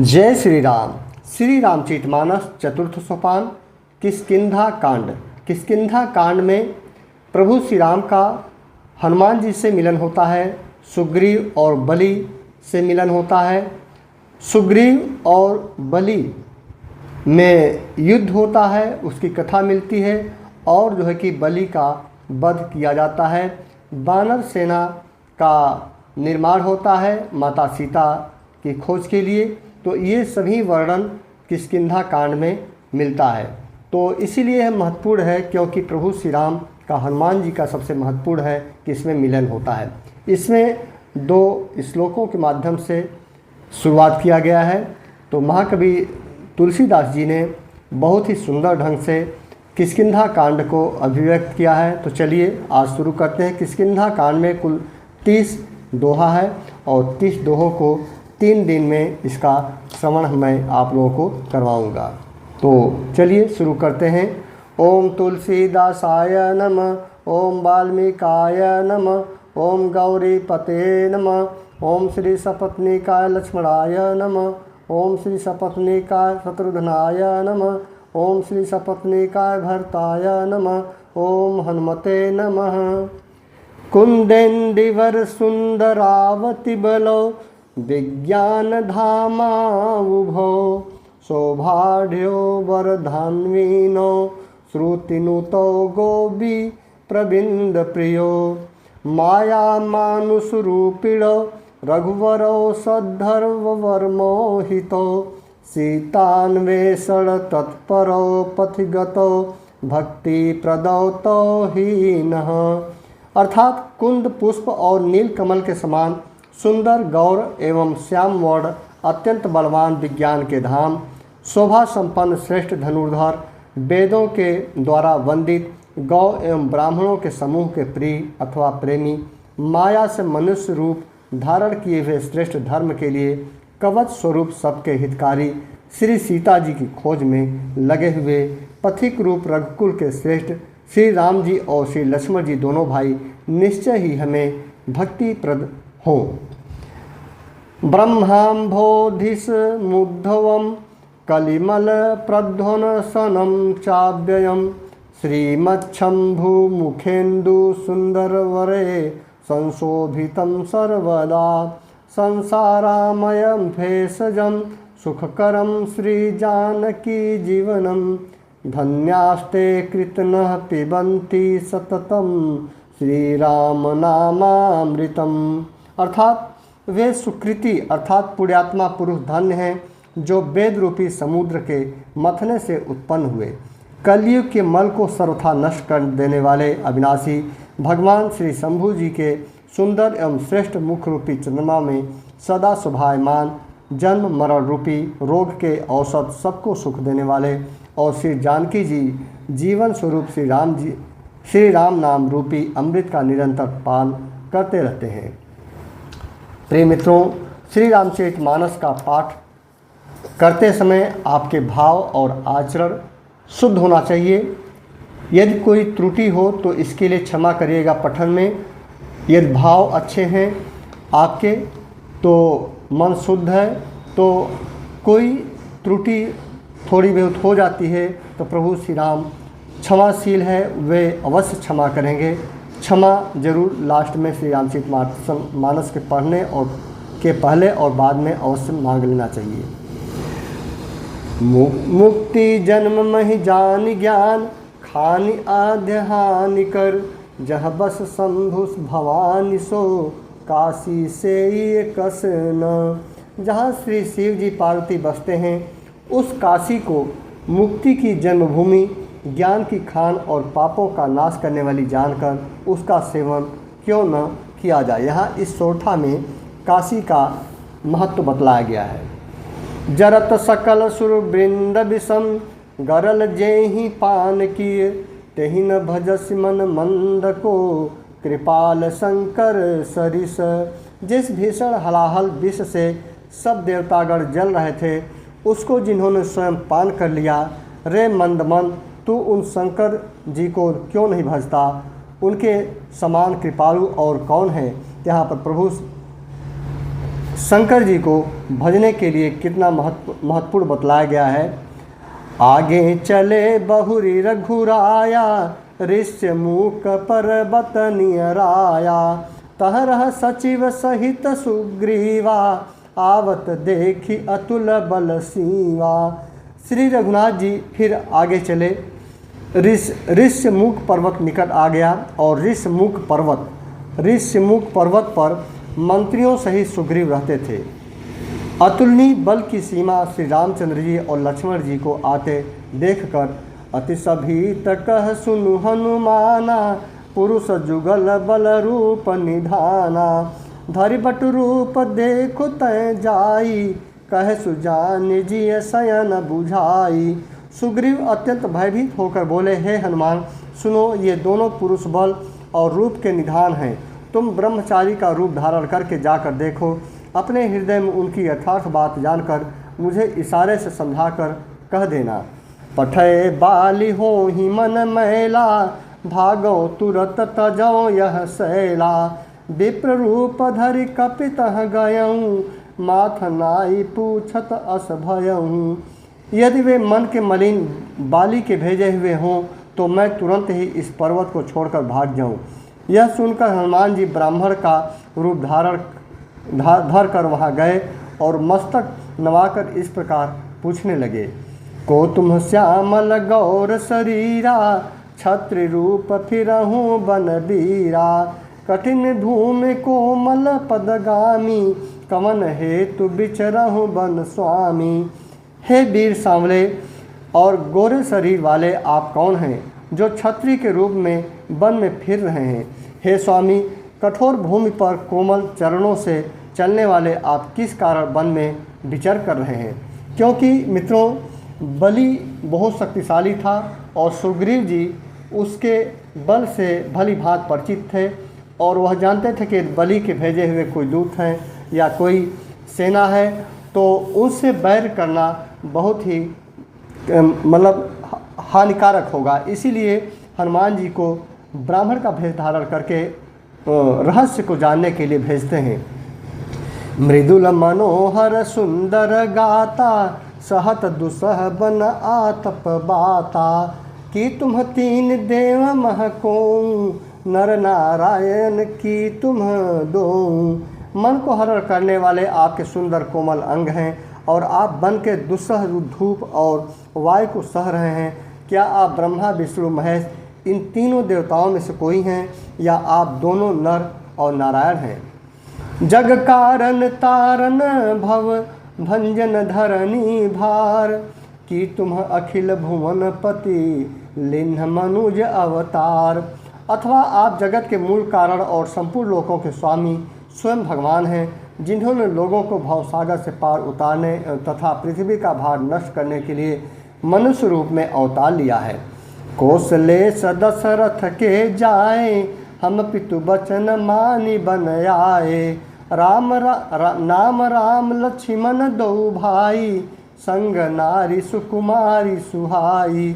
जय श्री राम। श्री रामचरितमानस चतुर्थ सोपान किष्किंधा कांड। किष्किंधा कांड में प्रभु श्री राम का हनुमान जी से मिलन होता है, सुग्रीव और बलि से मिलन होता है। सुग्रीव और बलि में युद्ध होता है, उसकी कथा मिलती है और जो है कि बलि का वध किया जाता है। वानर सेना का निर्माण होता है माता सीता की खोज के लिए। तो ये सभी वर्णन किष्किंधा कांड में मिलता है। तो इसीलिए यह महत्वपूर्ण है क्योंकि प्रभु श्री राम का हनुमान जी का सबसे महत्वपूर्ण है कि इसमें मिलन होता है। इसमें 2 श्लोकों के माध्यम से शुरुआत किया गया है। तो महाकवि तुलसीदास जी ने बहुत ही सुंदर ढंग से किष्किंधा कांड को अभिव्यक्त किया है। तो चलिए आज शुरू करते हैं। किष्किंधा कांड में कुल 30 दोहा है और 30 दोहों को 3 दिन में इसका श्रवण मैं आप लोगों को करवाऊंगा। तो चलिए शुरू करते हैं। ओम तुलसीदासाय नमः, ओम वाल्मीकाय नमः, ओम गौरीपते नमः, ओम श्री सपत्नीकाय लक्ष्मणाय नमः, ओम श्री सपत्नीकाय शत्रुघ्नाय नमः, ओम श्री सपत्नीकाय भरताय नमः, ओम हनुमते नमः। कुंदेन्दिवर सुंदरावति बलो विज्ञान धामावुभो, सौभाढ्यो वरधान्विनो श्रुतिनुतो गोपी प्रबिंद प्रियो, माया मानुषरूपिणो रघुवरो सद्धर्मवर्मोहितो, सीतान्वेषण तत्परो पथिगतो भक्ति प्रदौतो हीनः। अर्थात कुंद पुष्प और नील कमल के समान सुंदर गौर एवं श्याम वर्ण अत्यंत बलवान विज्ञान के धाम, शोभा संपन्न श्रेष्ठ धनुर्धर, वेदों के द्वारा वंदित गौ एवं ब्राह्मणों के समूह के प्रिय अथवा प्रेमी, माया से मनुष्य रूप धारण किए हुए श्रेष्ठ धर्म के लिए कवच स्वरूप सबके हितकारी श्री सीता जी की खोज में लगे हुए पथिक रूप रघुकुल के श्रेष्ठ श्री राम जी और श्री लक्ष्मण जी दोनों भाई निश्चय ही हमें भक्तिप्रद हों। ब्रह्माम्भोधिस मुद्धवम कलिमल प्रध्वन सनम चाव्ययम, श्रीमच्छंभु मुखेन्दु सुंदर वरे संशोभितं सर्वदा, संसारामयं भेषजं सुखकरं श्री जानकी जीवनम, धन्यास्ते कृतनः पिबन्ति सततम श्री राम नामामृतम। अर्थात वे सुकृति अर्थात पुण्यात्मा पुरुष धन्य हैं जो वेद रूपी समुद्र के मथने से उत्पन्न हुए, कलयुग के मल को सर्वथा नष्ट कर देने वाले अविनाशी भगवान श्री शंभु जी के सुंदर एवं श्रेष्ठ मुख रूपी चंद्रमा में सदा शोभायमान, जन्म मरण रूपी रोग के औसत सबको सुख देने वाले और श्री जानकी जी जीवन स्वरूप श्री राम नाम रूपी अमृत का निरंतर पान करते रहते हैं। प्रिय मित्रों, श्री रामचरितमानस का पाठ करते समय आपके भाव और आचरण शुद्ध होना चाहिए। यदि कोई त्रुटि हो तो इसके लिए क्षमा करिएगा पठन में। यदि भाव अच्छे हैं आपके तो मन शुद्ध है, तो कोई त्रुटि थोड़ी बहुत हो जाती है तो प्रभु श्री राम क्षमाशील है, वे अवश्य क्षमा करेंगे। क्षमा जरूर लास्ट में श्री रामचरितमानस के पढ़ने और के पहले और बाद में अवश्य मांग लेना चाहिए। मुक्ति जन्म महि जान ज्ञान, खानि आद्य हानि कर, जह बस शंभु भवानी सो, काशी से ये कस न। जहाँ श्री शिव जी पार्वती बसते हैं उस काशी को मुक्ति की जन्मभूमि, ज्ञान की खान और पापों का नाश करने वाली जानकर उसका सेवन क्यों न किया जाए। यहाँ इस सोरठा में काशी का महत्व बतलाया गया है। जरत सकल सुर वृंद विषम, गरल जेहि पान किए, तेहि न भजस मन मंद को, कृपाल शंकर सरिस। जिस भीषण हलाहल विष से सब देवतागण जल रहे थे उसको जिन्होंने स्वयं पान कर लिया, रे मंदमन तू उन शंकर जी को क्यों नहीं भजता। उनके समान कृपालु और कौन है। यहाँ पर प्रभु शंकर जी को भजने के लिए कितना महत्वपूर्ण बतलाया गया है। आगे चले बहुरी रघुराया, ऋष्य मूक पर्वत नियराया, तहरह सचिव सहित सुग्रीवा, आवत देखी अतुल बल सीवा। श्री रघुनाथ जी फिर आगे चले। ऋष्यमुख पर्वत निकट आ गया और ऋष्यमुख पर्वत पर मंत्रियों सहित सुग्रीव रहते थे। अतुलनीय बल की सीमा श्री रामचंद्र जी और लक्ष्मण जी को आते देखकर अति सभीत कह सुनु हनुमाना, पुरुष जुगल बल रूप निधाना, धरि बट रूप देखु तय जाई, कह सुजान जी शयन बुझाई। सुग्रीव अत्यंत भयभीत होकर बोले, हे हनुमान सुनो, ये दोनों पुरुष बल और रूप के निधान हैं। तुम ब्रह्मचारी का रूप धारण करके जाकर देखो। अपने हृदय में उनकी यथार्थ बात जानकर मुझे इशारे से समझाकर कह देना। पठय बाली हो ही मन मैला, भागो तुरत तजो यह शैला, विप्र रूप धरि कपित गयऊँ, माथ नाई पूछत अस भयऊँ। यदि वे मन के मलिन बाली के भेजे हुए हों तो मैं तुरंत ही इस पर्वत को छोड़कर भाग जाऊं। यह सुनकर हनुमान जी ब्राह्मण का रूप धर कर वहाँ गए और मस्तक नवाकर इस प्रकार पूछने लगे। को तुम श्यामल गौर शरीरा, छत्र रूप फिरहूँ बन बीरा, कठिन भूमि कोमल पदगामी, कवन हेतु बिचरहूँ बन स्वामी। हे वीर सांवले और गोरे शरीर वाले, आप कौन हैं जो छत्री के रूप में वन में फिर रहे हैं? हे स्वामी, कठोर भूमि पर कोमल चरणों से चलने वाले आप किस कारण वन में विचर कर रहे हैं? क्योंकि मित्रों, बलि बहुत शक्तिशाली था और सुग्रीव जी उसके बल से भली भांति परिचित थे और वह जानते थे कि बलि के भेजे हुए कोई दूत हैं या कोई सेना है, तो उससे बैर करना बहुत ही हानिकारक होगा। इसीलिए हनुमान जी को ब्राह्मण का भेष धारण करके रहस्य को जानने के लिए भेजते हैं। मृदुल मनोहर सुंदर गाता, सहत दुसह बन आतप बाता, कि तुम तीन देव महको, नर नारायण की तुम दो। मन को हरण करने वाले आपके सुंदर कोमल अंग हैं और आप बन के दुस्सह धूप और वायु को सह रहे हैं। क्या आप ब्रह्मा विष्णु महेश इन तीनों देवताओं में से कोई हैं या आप दोनों नर और नारायण हैं? जग कारण तारण भव भंजन धरणी भार, कि तुम अखिल भुवन पति लिन्ह मनुज अवतार। अथवा आप जगत के मूल कारण और संपूर्ण लोकों के स्वामी स्वयं भगवान हैं, जिन्होंने लोगों को भवसागर से पार उतारने तथा पृथ्वी का भार नष्ट करने के लिए मनुष्य रूप में अवतार लिया है। कौशलेश दशरथ के जाए, हम पितु बचन मानि बन आए। नाम राम लक्ष्मण दो भाई, संग नारी सुकुमारी सुहाई।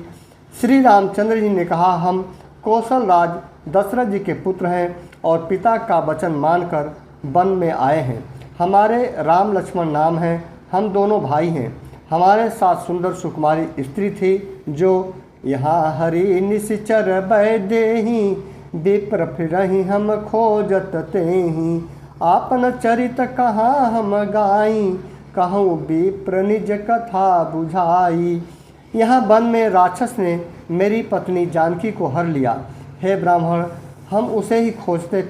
श्री रामचंद्र जी ने कहा, हम कौशल राज दशरथ जी के पुत्र हैं और पिता का वचन मानकर वन में आए हैं। हमारे राम लक्ष्मण नाम हैं, हम दोनों भाई हैं। हमारे साथ सुंदर सुकुमारी स्त्री थी, जो यहाँ हरि निश्चर बैदेही, विप्र फिरहि हम खोजत तेहि। आपन चरित कहाँ हम गाई, कहूँ विप्र निज कथा बुझाई। यहाँ वन में राक्षस ने मेरी पत्नी जानकी को हर लिया। हे ब्राह्मण, हम उसे ही खोजते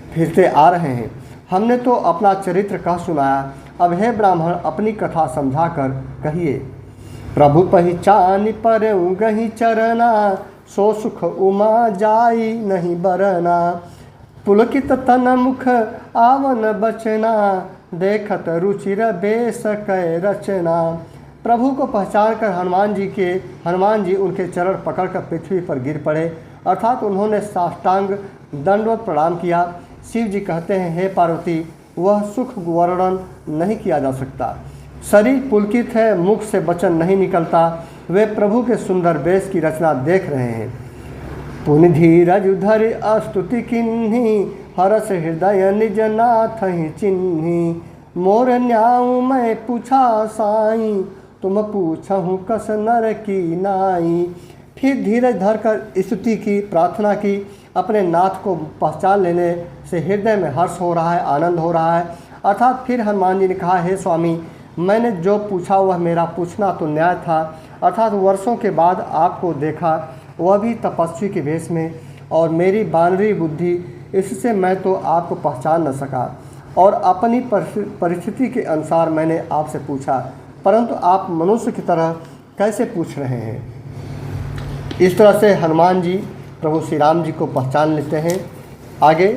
फिरते आ रहे हैं। हमने तो अपना चरित्र कह सुनाया, अब हे ब्राह्मण अपनी कथा समझाकर कहिए। प्रभु पहचान पर गही चरना, सो सुख उमा जाई नहीं बरना। पुलकित तन मुख आवन बचना, देखत रुचिर बेस कै रचना। प्रभु को पहचान कर हनुमान जी उनके चरण पकड़कर पृथ्वी पर गिर पड़े, अर्थात उन्होंने साष्टांग दंडवत प्रणाम किया। शिव जी कहते हैं, हे पार्वती, वह सुख वर्णन नहीं किया जा सकता। शरीर पुलकित है, मुख से वचन नहीं निकलता। वे प्रभु के सुंदर वेश की रचना देख रहे हैं। पुनि धीरज धरि अस्तुति किन्ही, हरस हृदय निज नाथ ही चिन्ही। मोर न्याऊ मैं पूछा साई, तुम पूछहूँ कस नर की नाई। फिर धीरज धरकर स्तुति की, प्रार्थना की। अपने नाथ को पहचान लेने से हृदय में हर्ष हो रहा है, आनंद हो रहा है। अर्थात फिर हनुमान जी ने कहा, हे स्वामी, मैंने जो पूछा वह मेरा पूछना तो न्याय था। अर्थात वर्षों के बाद आपको देखा, वह भी तपस्वी के वेश में, और मेरी बानरी बुद्धि, इससे मैं तो आपको पहचान न सका और अपनी परिस्थिति के अनुसार मैंने आपसे पूछा, परंतु आप मनुष्य की तरह कैसे पूछ रहे हैं। इस तरह से हनुमान जी प्रभु श्री राम जी को पहचान लेते हैं। आगे,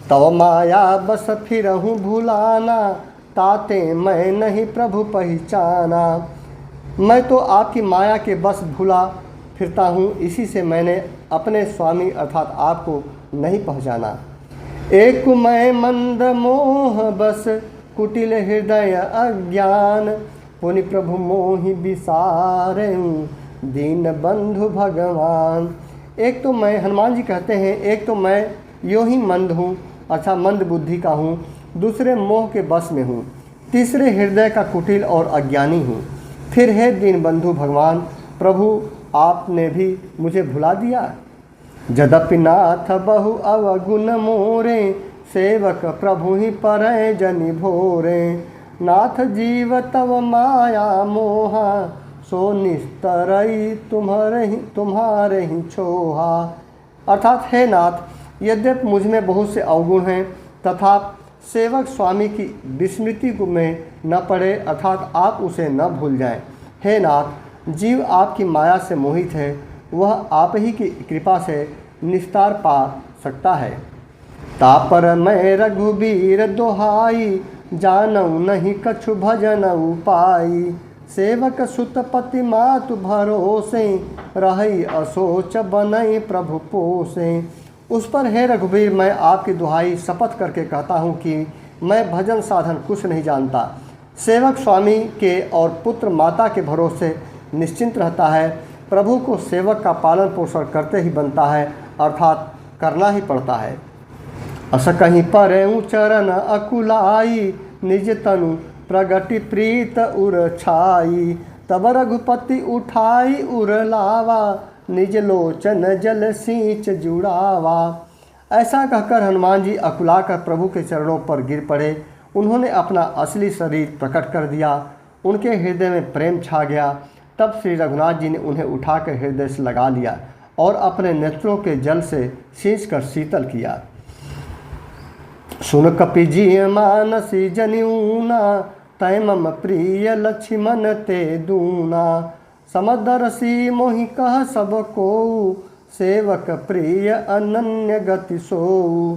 तव माया बस फिरहूँ भुलाना, ताते मैं नहीं प्रभु पहचाना। मैं तो आपकी माया के बस भूला फिरता हूँ, इसी से मैंने अपने स्वामी अर्थात आपको नहीं पहचाना। एक मैं मंद मोह बस, कुटिल हृदय अज्ञान, पुनि प्रभु मोहि बिसारे, दीन बंधु भगवान। एक तो मैं, हनुमान जी कहते हैं, एक तो मैं यूँ ही मंद हूँ, अच्छा मंद बुद्धि का हूँ, दूसरे मोह के बस में हूँ, तीसरे हृदय का कुटिल और अज्ञानी हूँ। फिर है दीन बंधु भगवान, प्रभु आपने भी मुझे भुला दिया। जदपि नाथ बहु अवगुण मोरे, सेवक प्रभु ही परय जनि भोरे। नाथ जीव तव माया मोहा, सो निस्तरई तुम्हारे ही छोहा। अर्थात हे नाथ, यद्यपि मुझ में बहुत से अवगुण हैं, तथा सेवक स्वामी की विस्मृति में न पड़े, अर्थात आप उसे न भूल जाएं। हे नाथ, जीव आपकी माया से मोहित है, वह आप ही की कृपा से निस्तार पा सकता है। तापर मैं रघुबीर दोहाई, जानऊ नहीं कछु भजन उपाई। सेवक सुतपति मातु भरोसे, रही असोच बनई प्रभु पोसे। उस पर हे रघुबीर, मैं आपकी दुहाई शपथ करके कहता हूँ कि मैं भजन साधन कुछ नहीं जानता। सेवक स्वामी के और पुत्र माता के भरोसे निश्चिंत रहता है। प्रभु को सेवक का पालन पोषण करते ही बनता है, अर्थात करना ही पड़ता है। अस कहीं परेऊ चरण अकुलाई, निज तनु प्रगति प्रीत उर छाई। तब रघुपति उठाई उर लावा, निज लोचन जल सींच जुड़ावा। ऐसा कहकर हनुमान जी अकुलाकर प्रभु के चरणों पर गिर पड़े। उन्होंने अपना असली शरीर प्रकट कर दिया, उनके हृदय में प्रेम छा गया। तब श्री रघुनाथ जी ने उन्हें उठाकर हृदय से लगा लिया और अपने नेत्रों के जल से सींचकर शीतल किया। सुन कपि जी मानसी जनिऊना, तय मम प्रिय लक्ष्मण ते दूना। समदर्शी मोहि कह सब को, सेवक प्रिय अनन्य गति सोऊ।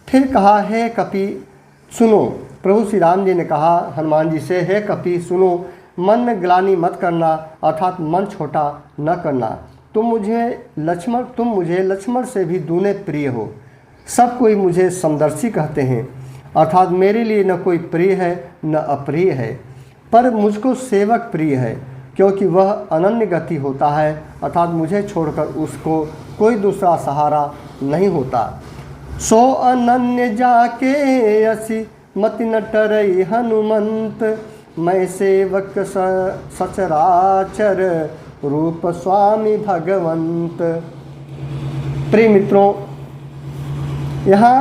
फिर कहा, हे कपि सुनो। प्रभु श्री राम जी ने कहा हनुमान जी से, हे कपि सुनो, मन में ग्लानि मत करना, अर्थात मन छोटा न करना। तुम मुझे लक्ष्मण से भी दूने प्रिय हो। सब कोई मुझे समदर्शी कहते हैं, अर्थात मेरे लिए न कोई प्रिय है न अप्रिय है, पर मुझको सेवक प्रिय है, क्योंकि वह अनन्य गति होता है, अर्थात मुझे छोड़कर उसको कोई दूसरा सहारा नहीं होता। सो अनन्य जाके असी मति न टरई हनुमंत, मैं सेवक सचराचर रूप स्वामी भगवंत। प्रिय मित्रों, यहाँ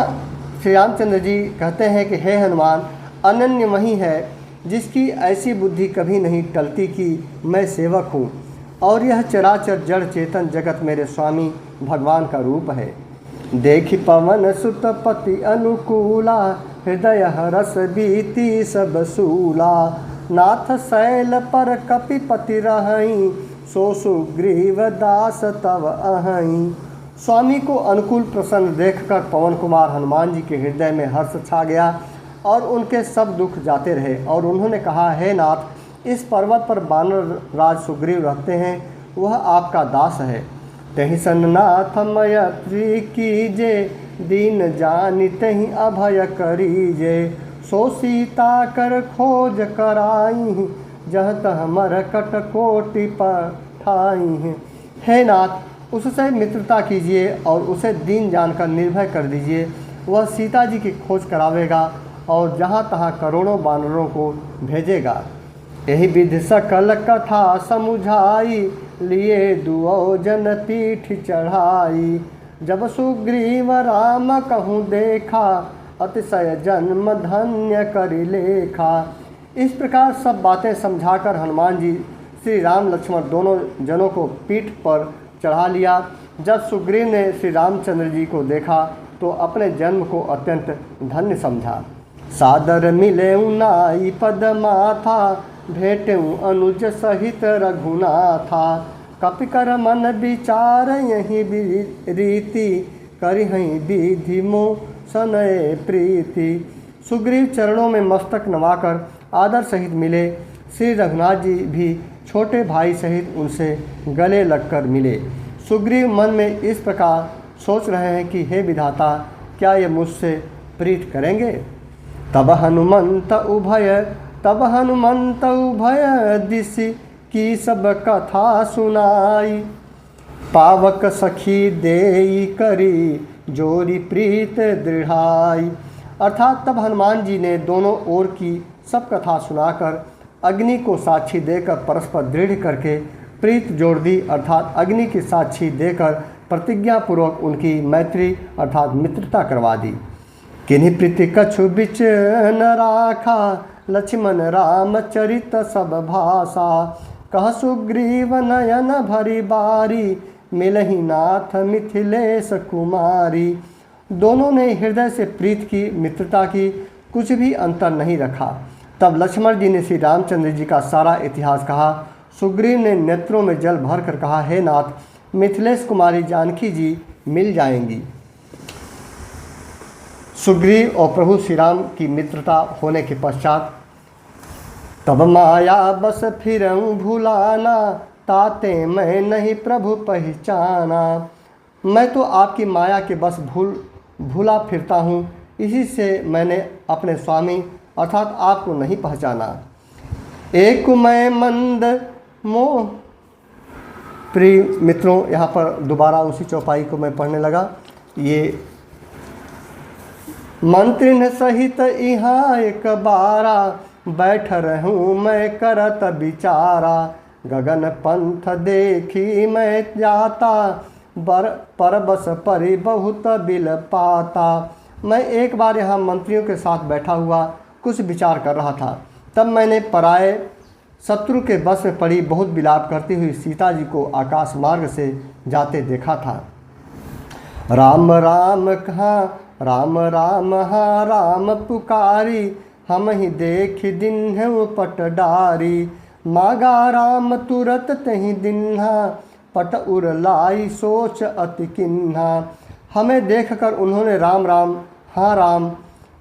श्री रामचंद्र जी कहते हैं कि हे हनुमान, अनन्य वही है जिसकी ऐसी बुद्धि कभी नहीं टलती कि मैं सेवक हूँ और यह चराचर जड़ चेतन जगत मेरे स्वामी भगवान का रूप है। देखि पवन सुत पति अनुकूला, हृदय हरस बीती सब सूला। नाथ शैल पर कपिपति रहई, सो सुग्रीव दास तव अहई। स्वामी को अनुकूल प्रसन्न देखकर पवन कुमार हनुमान जी के हृदय में हर्ष छा गया और उनके सब दुख जाते रहे। और उन्होंने कहा, हे नाथ, इस पर्वत पर बानर राज सुग्रीव रहते हैं, वह आपका दास है। तहि सन्नाथ मैत्री कीजे, दीन जानि तहि अभय करीजे। सो सीता कर खोज कराई, जह तह मरकट कोटि पठाई। हे नाथ, उससे मित्रता कीजिए और उसे दीन जानकर निर्भय कर दीजिए। वह सीता जी की खोज करावेगा और जहाँ तहाँ करोड़ों वानरों को भेजेगा। यही विधि सकल कथा समुझाई, लिए दुओ जन पीठ चढ़ाई। जब सुग्रीव राम कहूँ देखा, अतिशय जन्म धन्य करि लेखा। इस प्रकार सब बातें समझाकर हनुमान जी श्री राम लक्ष्मण दोनों जनों को पीठ पर चढ़ा लिया। जब सुग्रीव ने श्री रामचंद्र जी को देखा तो अपने जन्म को अत्यंत धन्य समझा। सादर मिले नाई पद माथा, भेटूं अनुज सहित रघुनाथा। कपिकर मन विचार यही रीति, करिहै विधि मोह सनय प्रीति। सुग्रीव चरणों में मस्तक नवाकर आदर सहित मिले। श्री रघुनाथ जी भी छोटे भाई सहित उनसे गले लगकर मिले। सुग्रीव मन में इस प्रकार सोच रहे हैं कि हे विधाता, क्या ये मुझसे प्रीत करेंगे। तब हनुमंत उभय दिशि की सब कथा सुनाई। पावक सखी देई करी जोरी प्रीत दृढ़ाई। अर्थात तब हनुमान जी ने दोनों ओर की सब कथा सुनाकर अग्नि को साक्षी देकर परस्पर दृढ़ करके प्रीत जोड़ दी। अर्थात अग्नि की साक्षी देकर प्रतिज्ञापूर्वक उनकी मैत्री अर्थात मित्रता करवा दी। किन्हीं प्रीति कछु बिच न राखा, लक्ष्मण राम चरित सब भाषा। कह सुग्रीव नयन भरी बारी, मिलहि नाथ मिथिलेश कुमारी। दोनों ने हृदय से प्रीत की, मित्रता की, कुछ भी अंतर नहीं रखा। तब लक्ष्मण जी ने श्री रामचंद्र जी का सारा इतिहास कहा। सुग्रीव ने नेत्रों में जल भर कर कहा, हे नाथ, मिथिलेश कुमारी जानकी जी मिल जाएंगी। सुग्रीव और प्रभु श्री राम की मित्रता होने के पश्चात तब माया बस फिरऊँ भुलाना, ताते मैं नहीं प्रभु पहचाना। मैं तो आपकी माया के बस भूला फिरता हूँ, इसी से मैंने अपने स्वामी अर्थात आपको नहीं पहचाना। एक मैं मंद मोह। प्रिय मित्रों, यहाँ पर दोबारा उसी चौपाई को मैं पढ़ने लगा। ये मंत्रिन सहित यहाँ एक बारा, बैठ रहूँ मैं करत विचारा। गगन पंथ देखी मैं जाता, परबस परि बहुत बिल पाता। मैं एक बार यहाँ मंत्रियों के साथ बैठा हुआ कुछ विचार कर रहा था। तब मैंने पराए शत्रु के बस में पड़ी बहुत विलाप करती हुई सीता जी को आकाश मार्ग से जाते देखा था। राम राम कहाँ राम राम हाँ राम पुकारी, हम ही देख दिन है वो पट डारी। मागा राम तुरत तही दिन्हा, पट उर लाई सोच अति किन्हा। हमें देखकर उन्होंने राम राम हाँ राम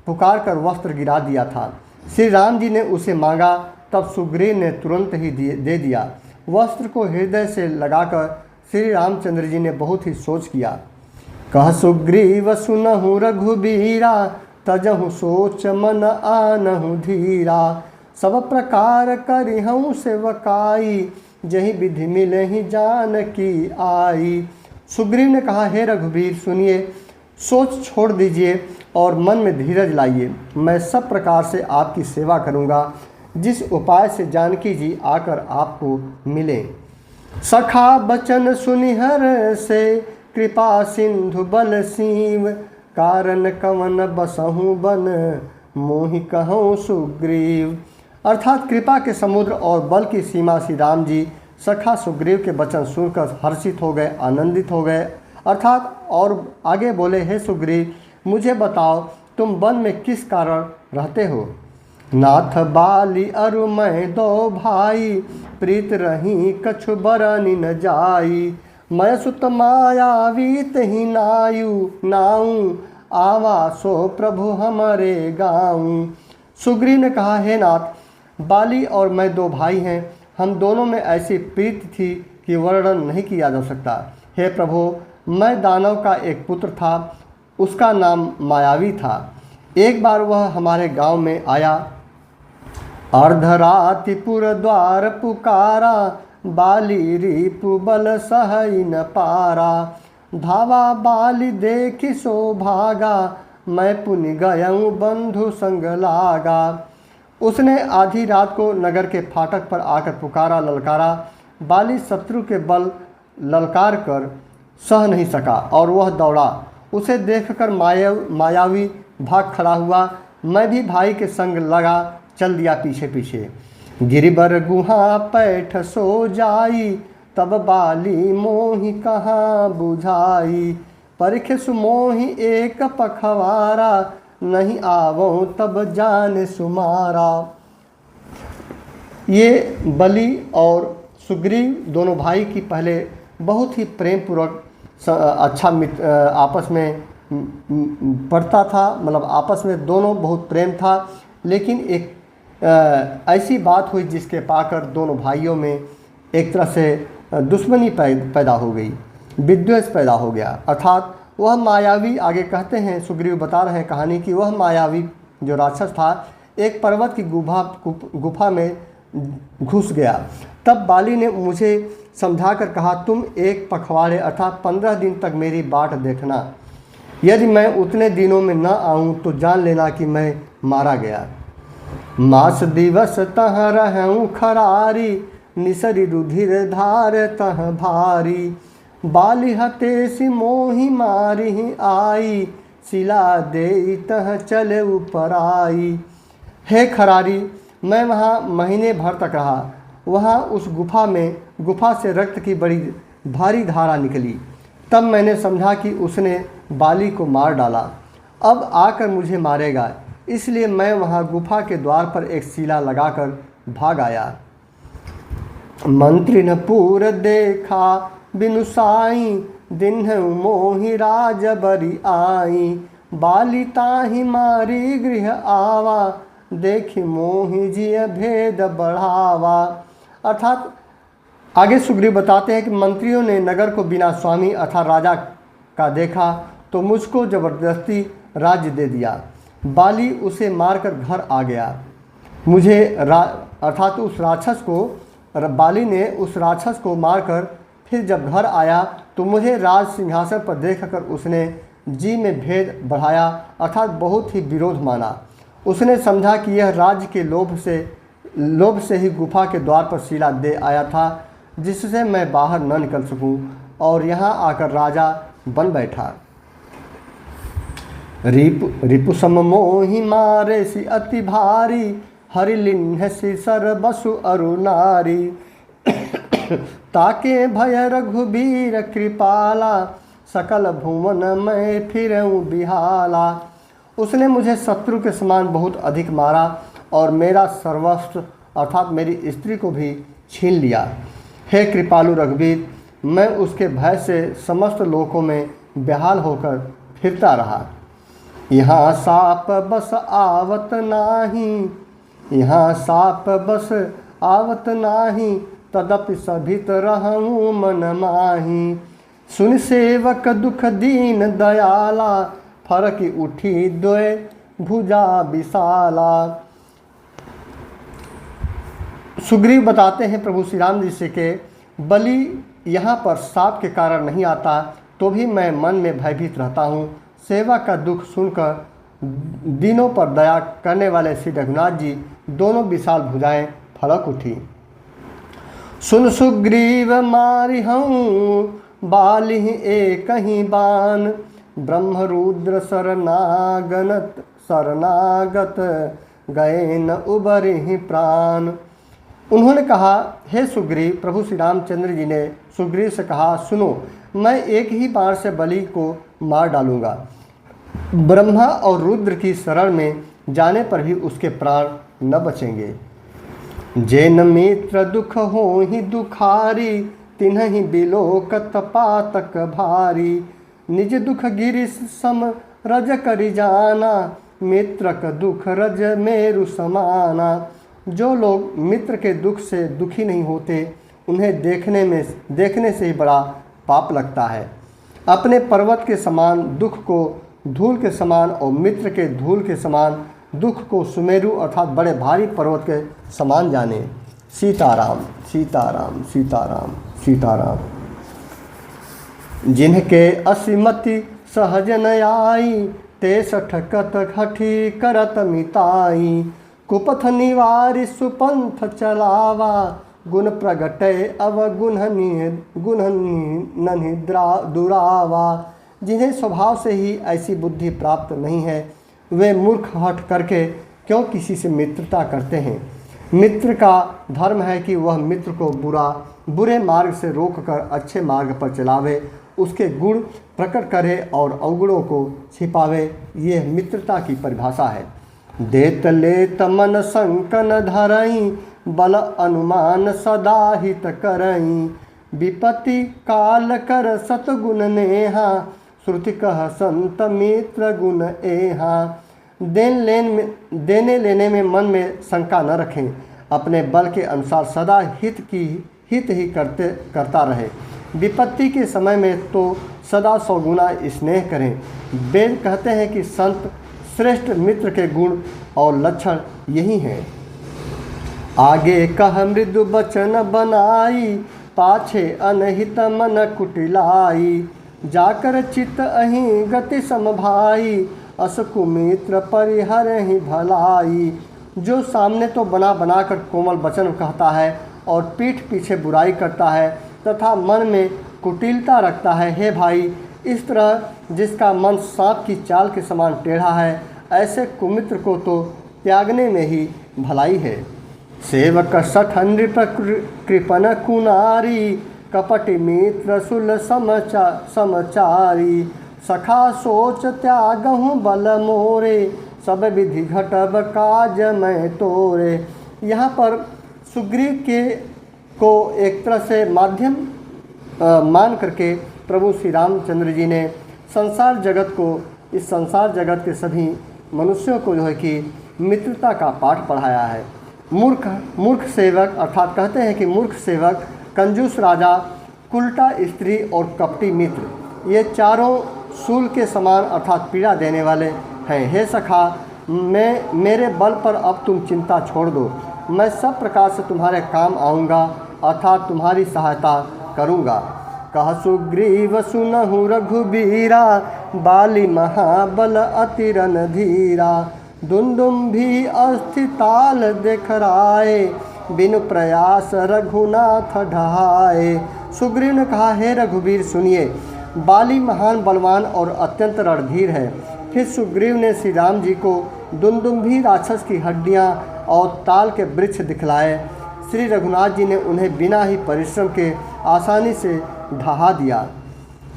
पुकार कर वस्त्र गिरा दिया था। श्री राम जी ने उसे मांगा, तब सुग्रीव ने तुरंत ही दे दिया। वस्त्र को हृदय से लगाकर श्री रामचंद्र जी ने बहुत ही सोच किया। कह सुग्रीव सुनहु रघुबीरा, तजहु सोच मन आनहु धीरा। सब प्रकार करिहूँ सेवकाई, जही विधि मिलहि जानकी आई। सुग्रीव ने कहा, हे रघुबीर सुनिए, सोच छोड़ दीजिए और मन में धीरज लाइए। मैं सब प्रकार से आपकी सेवा करूँगा, जिस उपाय से जानकी जी आकर आपको मिले। सखा बचन सुनिहर से, कृपा सिंधु बल सीव। कारण कवन बसहूँ बन, मोहि कहूँ सुग्रीव। अर्थात कृपा के समुद्र और बल की सीमा श्री राम जी सखा सुग्रीव के वचन सुनकर हर्षित हो गए, आनंदित हो गए। अर्थात और आगे बोले, हे सुग्रीव, मुझे बताओ तुम वन में किस कारण रहते हो। नाथ बाली अरु मैं दो भाई, प्रीत रही कछु बरनि न जाई। मैं सुत मायावी तही नाऊ, आवा सो प्रभु हमारे गाऊँ। सुग्रीव ने कहा, हे नाथ, बाली और मैं दो भाई हैं। हम दोनों में ऐसी प्रीति थी कि वर्णन नहीं किया जा सकता। हे प्रभु, मैं दानव का एक पुत्र था, उसका नाम मायावी था। एक बार वह हमारे गांव में आया। अर्धरातिपुर द्वार पुकारा, बाली रिपु बल सहई न पारा। धावा बाली देखि सो भागा, मैं पुनि गयऊँ बंधु संग लागा। उसने आधी रात को नगर के फाटक पर आकर पुकारा, ललकारा। बाली शत्रु के बल ललकार कर सह नहीं सका और वह दौड़ा। उसे देखकर मायावी भाग खड़ा हुआ। मैं भी भाई के संग लगा चल दिया पीछे पीछे। गिरिबर गुहा पैठ सो जाई, तब बाली मोहि कहाँ बुझाई। परिख सुमोहि एक पखवारा, नहीं आवो तब जान सुमारा। ये बलि और सुग्रीव दोनों भाई की पहले बहुत ही प्रेम पूर्वक अच्छा आपस में पड़ता था, मतलब आपस में दोनों बहुत प्रेम था। लेकिन एक ऐसी बात हुई जिसके पाकर दोनों भाइयों में एक तरह से दुश्मनी पैदा हो गई, विद्वेष पैदा हो गया। अर्थात वह मायावी, आगे कहते हैं सुग्रीव बता रहे हैं कहानी की, वह मायावी जो राक्षस था एक पर्वत की गुफा में घुस गया। तब बाली ने मुझे समझाकर कहा, तुम एक पखवाड़े अर्थात 15 दिन तक मेरी बाट देखना। यदि मैं उतने दिनों में न आऊँ तो जान लेना कि मैं मारा गया। मास दिवस तह रहूँ खरारी, निसरी रुधिर धार तह भारी। बाली हतेसी मोहि मारी आई, सिला दे तह चले ऊपर आई। हे खरारी, मैं वहाँ महीने भर तक रहा। वहाँ उस गुफा से रक्त की बड़ी भारी धारा निकली। तब मैंने समझा कि उसने बाली को मार डाला, अब आकर मुझे मारेगा। इसलिए मैं वहाँ गुफा के द्वार पर एक शिला लगाकर भाग आया। मंत्री न पूर देखा बिनु साई, दिन मोहि राज बरी आई। बाली ताहि मारी गृह आवा, देखि मोहि जिय भेद बढ़ावा। अर्थात आगे सुग्रीव बताते हैं कि मंत्रियों ने नगर को बिना स्वामी अर्थात राजा का देखा तो मुझको जबरदस्ती राज्य दे दिया। बाली उसे मारकर घर आ गया। मुझे अर्थात उस राक्षस को, बाली ने उस राक्षस को मारकर फिर जब घर आया तो मुझे राज सिंहासन पर देखकर उसने जी में भेद बढ़ाया अर्थात बहुत ही विरोध माना। उसने समझा कि यह राज्य के लोभ से ही गुफा के द्वार पर शिला दे आया था, जिससे मैं बाहर न निकल सकूं, और यहाँ आकर राजा बन बैठा। रिपु सम मोहि मारे सी अति भारी, हरिलिन्ह सी सर बसु अरु नारी। ताके भय रघुबीर कृपाला, सकल भुवन मैं फिरऊँ बिहाला। उसने मुझे शत्रु के समान बहुत अधिक मारा और मेरा सर्वस्व अर्थात मेरी स्त्री को भी छीन लिया। हे कृपालु रघुबीर, मैं उसके भय से समस्त लोकों में बेहाल होकर फिरता रहा। यहाँ साप बस आवत नाही, यहाँ साप बस आवत नाही, तदपि सभित रहूँ मन माही। सुन सेवक दुख दीन दयाला, फरकी उठी द्वय भुजा विशाला। सुग्रीव बताते हैं प्रभु श्री राम जी से कि बलि यहाँ पर साप के कारण नहीं आता तो भी मैं मन में भयभीत रहता हूँ। सेवा का दुख सुनकर दीनों पर दया करने वाले श्री रघुनाथ जी दोनों विशाल भुजाएं फड़क उठी। सुन सुग्रीव मारि हूँ बाली एक ही बान, ब्रह्म रुद्र शरणागत गए न उबरि प्राण। उन्होंने कहा, हे सुग्रीव, प्रभु श्री रामचंद्र जी ने सुग्रीव से कहा, सुनो, मैं एक ही बार से बलि को मार डालूंगा। ब्रह्मा और रुद्र की शरण में जाने पर भी उसके प्राण न बचेंगे। जैन मित्र दुख हो ही दुखारी, तिन्हि बिलोकत पातक भारी। निज दुख गिरिश सम रज करि जाना, मित्रक दुख रज मेरु समाना। जो लोग मित्र के दुख से दुखी नहीं होते उन्हें देखने से ही बड़ा पाप लगता है। अपने पर्वत के समान दुख को धूल के समान और मित्र के धूल के समान दुख को सुमेरु अर्थात बड़े भारी पर्वत के समान जाने। सीताराम सीताराम सीताराम सीताराम। जिनके असीमति सहज न आई, 63 कत घटी करत मिताई, कुपथ निवारि सुपंथ चलावा, गुण प्रगटे अवगुणनि दुरावा। जिन्हें स्वभाव से ही ऐसी बुद्धि प्राप्त नहीं है, वे मूर्ख हट करके क्यों किसी से मित्रता करते हैं। मित्र का धर्म है कि वह मित्र को बुरे मार्ग से रोककर अच्छे मार्ग पर चलावे, उसके गुण प्रकट करे और अवगुणों को छिपावे। यह मित्रता की परिभाषा है। देत लेत मन संकन धरई, बल अनुमान सदा हित करई, विपत्ति काल कर सतगुण नेहा, श्रुति कह संत मित्र गुण एहा। देने लेने में मन में शंका न रखें, अपने बल के अनुसार सदा हित ही करता रहे। विपत्ति के समय में तो सदा 100 गुना स्नेह करें। वेद कहते हैं कि संत श्रेष्ठ मित्र के गुण और लक्षण यही हैं। आगे कह मृदु बचन बनाई, पाछे अनहित मन कुटिलाई, जाकर चित अहि गति समभाई, अस कुमित्र परिहर ही भलाई। जो सामने तो बना कर कोमल वचन कहता है और पीठ पीछे बुराई करता है तथा मन में कुटिलता रखता है, हे भाई, इस तरह जिसका मन सांप की चाल के समान टेढ़ा है, ऐसे कुमित्र को तो त्यागने में ही भलाई है। सेवक सठ नृप कृपन कुनारी, कपटि मित्र सुल समचारी, सखा सोच त्यागहूँ बल मोरे, सब विधि घटब काज मैं तोरे। यहाँ पर सुग्रीव को एक तरह से माध्यम मान करके प्रभु श्री रामचंद्र जी ने संसार जगत को, इस संसार जगत के सभी मनुष्यों को जो है कि मित्रता का पाठ पढ़ाया है। मूर्ख सेवक अर्थात कहते हैं कि मूर्ख सेवक, कंजूस राजा, उल्टा स्त्री और कपटी मित्र, ये चारों शूल के समान अर्थात पीड़ा देने वाले हैं। हे सखा, मेरे बल पर अब तुम चिंता छोड़ दो, मैं सब प्रकार से तुम्हारे काम आऊँगा अर्थात तुम्हारी सहायता करूँगा। कह सुग्रीव सुनहु रघुबीरा, बाली महाबल अति रणधीरा, दुंदुम्भी अस्थिताल देखराए, बिनु प्रयास रघुनाथ ढहाए। सुग्रीव ने कहा, हे रघुबीर सुनिए, बाली महान बलवान और अत्यंत रणधीर है। फिर सुग्रीव ने श्री राम जी को दुंदुम्भी राक्षस की हड्डियां और ताल के वृक्ष दिखलाए। श्री रघुनाथ जी ने उन्हें बिना ही परिश्रम के आसानी से ढहा दिया।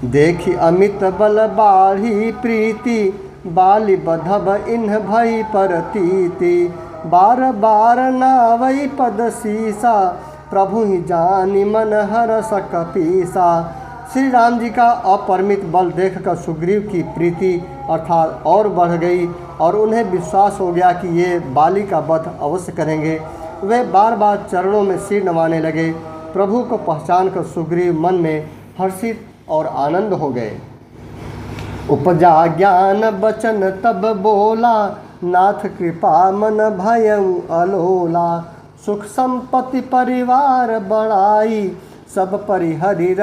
देखी अमित बल बाढ़ी प्रीति, बाली बधब इन्ह भई परतीति, बार बार नावई पद सीसा, प्रभु ही जानी मन हरस कपीसा। श्री राम जी का अपरिमित बल देखकर सुग्रीव की प्रीति अर्थात और बढ़ गई और उन्हें विश्वास हो गया कि ये बाली का वध अवश्य करेंगे। वे बार बार चरणों में सिर नवाने लगे। प्रभु को पहचान कर सुग्रीव मन में हर्षित और आनंद हो गए। उपजा ज्ञान बचन तब बोला, नाथ कृपा मन भयउ अलोला, सुख संपत्ति परिवार बढ़ाई, सब परिहरि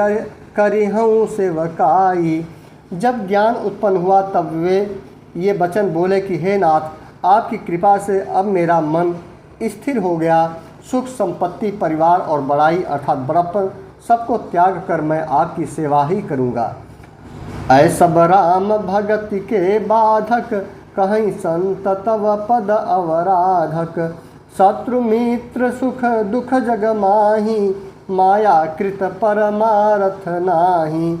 करिहूँ सेवकाई। जब ज्ञान उत्पन्न हुआ तब वे ये वचन बोले कि हे नाथ, आपकी कृपा से अब मेरा मन स्थिर हो गया। सुख संपत्ति परिवार और बड़ाई अर्थात बड़प्पन सबको त्याग कर मैं आपकी सेवा ही करूँगा। ऐसब राम भगति के बाधक, कहीं संत तव पद अवराधक, शत्रु मित्र सुख दुख जग माही, माया कृत परमारथ नाही।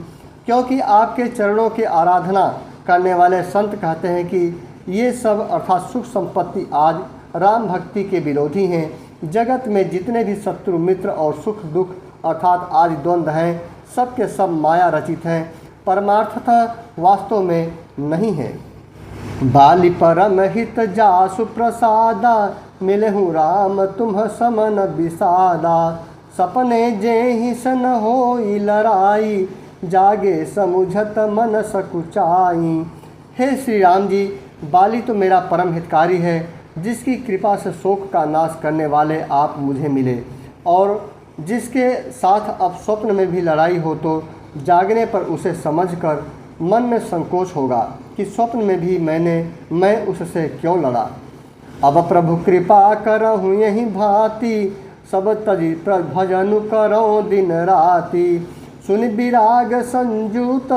क्योंकि आपके चरणों की आराधना करने वाले संत कहते हैं कि ये सब अर्थात सुख संपत्ति आज राम भक्ति के विरोधी हैं। जगत में जितने भी शत्रु मित्र और सुख दुख अर्थात आज द्वंद्व हैं, सब के सब माया रचित हैं, परमार्थतः वास्तव में नहीं है। बाली परम हित जासु प्रसादा, मिलहु राम तुम समन विषादा, सपने जेहि सन होई लड़ाई, जागे समुझत मन सकुचाई। हे श्री राम जी, बाली तो मेरा परम हितकारी है, जिसकी कृपा से शोक का नाश करने वाले आप मुझे मिले, और जिसके साथ अब स्वप्न में भी लड़ाई हो तो जागने पर उसे समझकर मन में संकोच होगा। कि स्वप्न में भी मैं उससे क्यों लड़ा। अब प्रभु कृपा करहूँ यही भांति, सब तजी भजन करो दिन राति। सुन विराग संजूत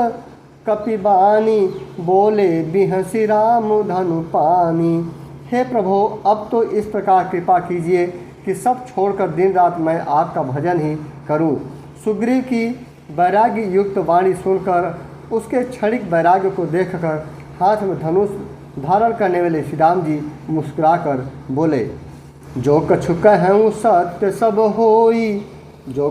कपिबानी, बोले बिहसी राम धनु पानी। हे प्रभु, अब तो इस प्रकार कृपा कीजिए कि सब छोड़कर दिन रात मैं आपका भजन ही करूं। सुग्रीव की वैराग्य युक्त वाणी सुनकर, उसके क्षणिक वैराग्य को देखकर हाथ में धनुष धारण करने वाले श्री राम जी मुस्कुराकर बोले, जो कछु कहूँ सत्य सब होई, जो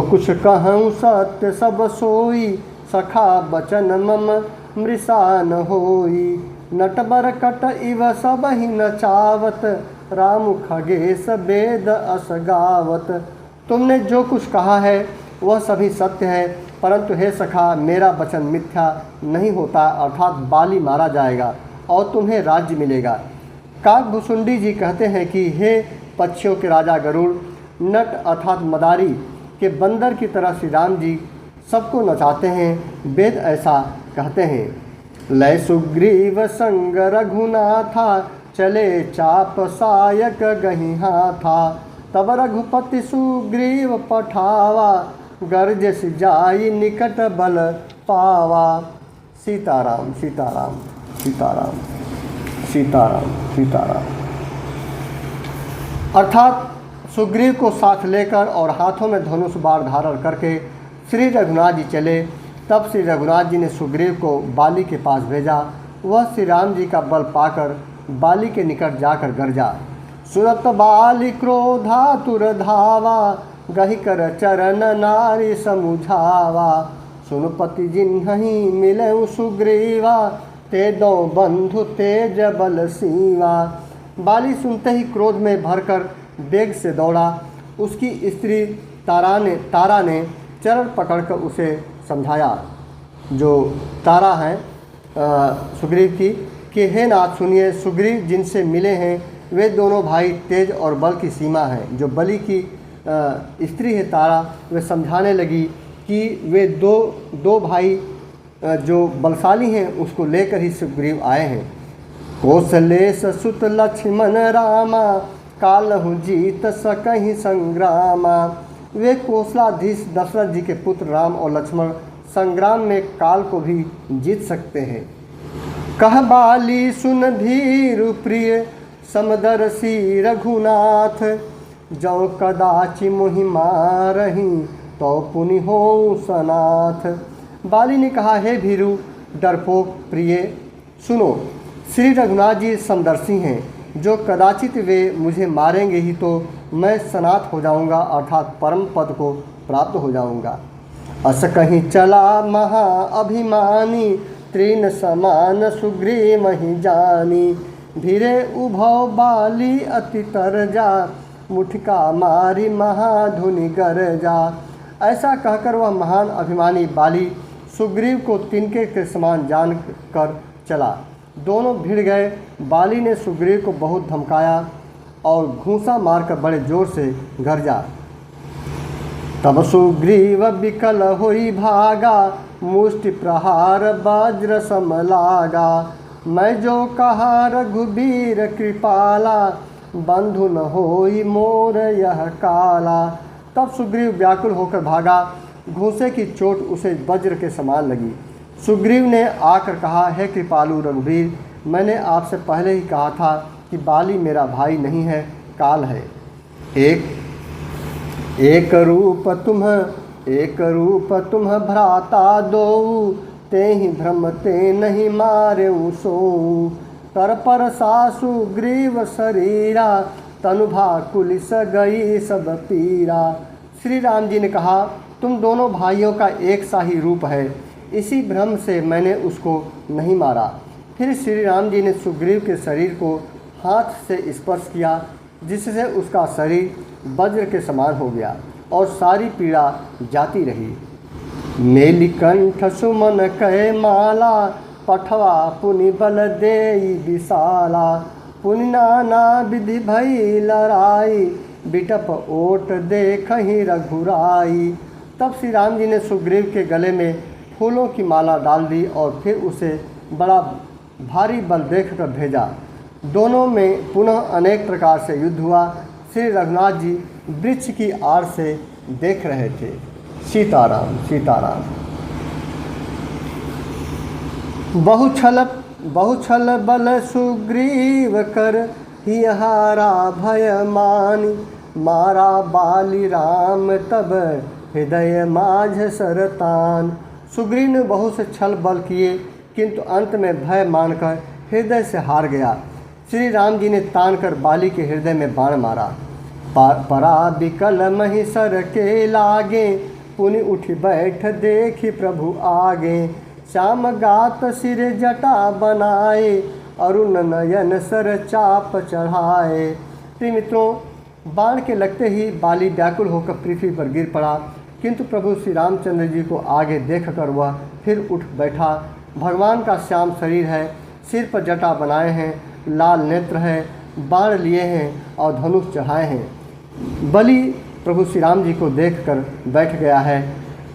कुछ कहूँ सत्य सब सोई। सखा बचन मम मृषा न होई, नटबर कट इव सब ही नचावत। राम खगेश वेद अस गावत। तुमने जो कुछ कहा है वह सभी सत्य है, परंतु हे सखा, मेरा वचन मिथ्या नहीं होता, अर्थात बाली मारा जाएगा और तुम्हें राज्य मिलेगा। काकभुसुंडी जी कहते हैं कि हे पक्षियों के राजा गरुड़, नट अर्थात मदारी के बंदर की तरह श्री राम जी सबको नचाते हैं। वेद ऐसा कहते हैं, लय सुग्रीव संग रघुनाथा, चले चाप सायक गही हाथा। तब रघुपति सुग्रीव पठावा, गर्जस जाई निकट बल पावा। सीताराम सीताराम सीताराम सीताराम सीताराम। अर्थात सुग्रीव को साथ लेकर और हाथों में धनुष बाण धारण करके श्री रघुनाथ जी चले। तब श्री रघुनाथ जी ने सुग्रीव को बाली के पास भेजा। वह श्री राम जी का बल पाकर बाली के निकट जाकर गरजा, सुरत बाली क्रोधातुर धावा। गही कर चरण नारी समुझावा, सुनपति जिन्हि मिले सुग्रीवा। ते दो बंधु तेज बल सीवा। बाली सुनते ही क्रोध में भरकर वेग से दौड़ा। उसकी स्त्री तारा ने चरण पकड़कर उसे समझाया, जो तारा है सुग्रीव की, कि हे नाथ सुनिए, सुग्रीव जिनसे मिले हैं वे दोनों भाई तेज और बल की सीमा है। जो बलि की स्त्री है तारा, वे समझाने लगी कि वे दो भाई जो बलशाली हैं उसको लेकर ही सुग्रीव आए हैं। कौशलेश सुत लक्ष्मण रामा, कालहु जीत सकहि संग्रामा। वे कौशलाधीश दशरथ जी के पुत्र राम और लक्ष्मण संग्राम में काल को भी जीत सकते हैं। कह बाली सुन धीरु प्रिय, समदर्शी रघुनाथ। जो कदाचि मोहि मारहि, तो पुनि हो सनाथ। बाली ने कहा, हे भीरु डरपोक प्रिय, सुनो, श्री रघुनाथ जी समदर्शी हैं। जो कदाचित वे मुझे मारेंगे ही तो मैं सनाथ हो जाऊंगा, अर्थात परम पद को प्राप्त हो जाऊंगा। अस कहीं चला महा अभिमानी, तृण समान सुग्रीव ही जानी। धीरे उभव बाली अति तरजा, मुठका मारी महाधुनि गरजा। ऐसा कहकर वह महान अभिमानी बाली सुग्रीव को तिनके के समान जान कर चला। दोनों भिड़ गए। बाली ने सुग्रीव को बहुत धमकाया और घूंसा मारकर बड़े जोर से गरजा। तब सुग्रीव विकल होई भागा, मुष्टि प्रहार वज्र सम लागा। मैं जो कहा रघुबीर कृपाला, बंधु न होई मोर यह काला। तब सुग्रीव व्याकुल होकर भागा। घूंसे की चोट उसे वज्र के समान लगी। सुग्रीव ने आकर कहा, हे कृपालु रघुबीर, मैंने आपसे पहले ही कहा था कि बाली मेरा भाई नहीं है, काल है। एक रूप तुम भ्राता दो, ते ही भ्रम ते नहीं मारे सोऊ। तर पर सासु ग्रीव शरीरा, तनुभा कुलिस गई सब पीरा। श्री राम जी ने कहा, तुम दोनों भाइयों का एक सा ही रूप है, इसी भ्रम से मैंने उसको नहीं मारा। फिर श्री राम जी ने सुग्रीव के शरीर को हाथ से स्पर्श किया, जिससे उसका शरीर वज्र के समान हो गया और सारी पीड़ा जाती रही। मेलिकंठ सुमन कहे माला, पठवा पुनि बल देई विशाला। पुनि नाना विधि भई लड़ाई, बिटप ओट देखहि रघुराई। तब श्री राम जी ने सुग्रीव के गले में फूलों की माला डाल दी और फिर उसे बड़ा भारी बल देखकर भेजा। दोनों में पुनः अनेक प्रकार से युद्ध हुआ। श्री रघुनाथ जी वृक्ष की आड़ से देख रहे थे। सीताराम सीताराम। बहुछल बल सुग्रीव कर हिहारा भय मानी, मारा बाली राम तब हृदय माझ सरतान। सुग्रीव ने बहुत से छल बल किए, किंतु अंत में भय मानकर हृदय से हार गया। श्री राम जी ने तान कर बाली के हृदय में बाण मारा। परा बिकल महिषर के लागे, पुनि उठ बैठ देखी प्रभु आगे। श्याम गात सिर जटा बनाए, अरुण नयन सर चाप चढ़ाए। प्रिय मित्रों, बाण के लगते ही बाली व्याकुल होकर पृथ्वी पर गिर पड़ा, किंतु प्रभु श्री रामचंद्र जी को आगे देखकर वह फिर उठ बैठा। भगवान का श्याम शरीर है, सिर पर जटा बनाए हैं, लाल नेत्र है, बाण लिए हैं और धनुष चढ़ाए हैं। बलि प्रभु श्री राम जी को देखकर बैठ गया है।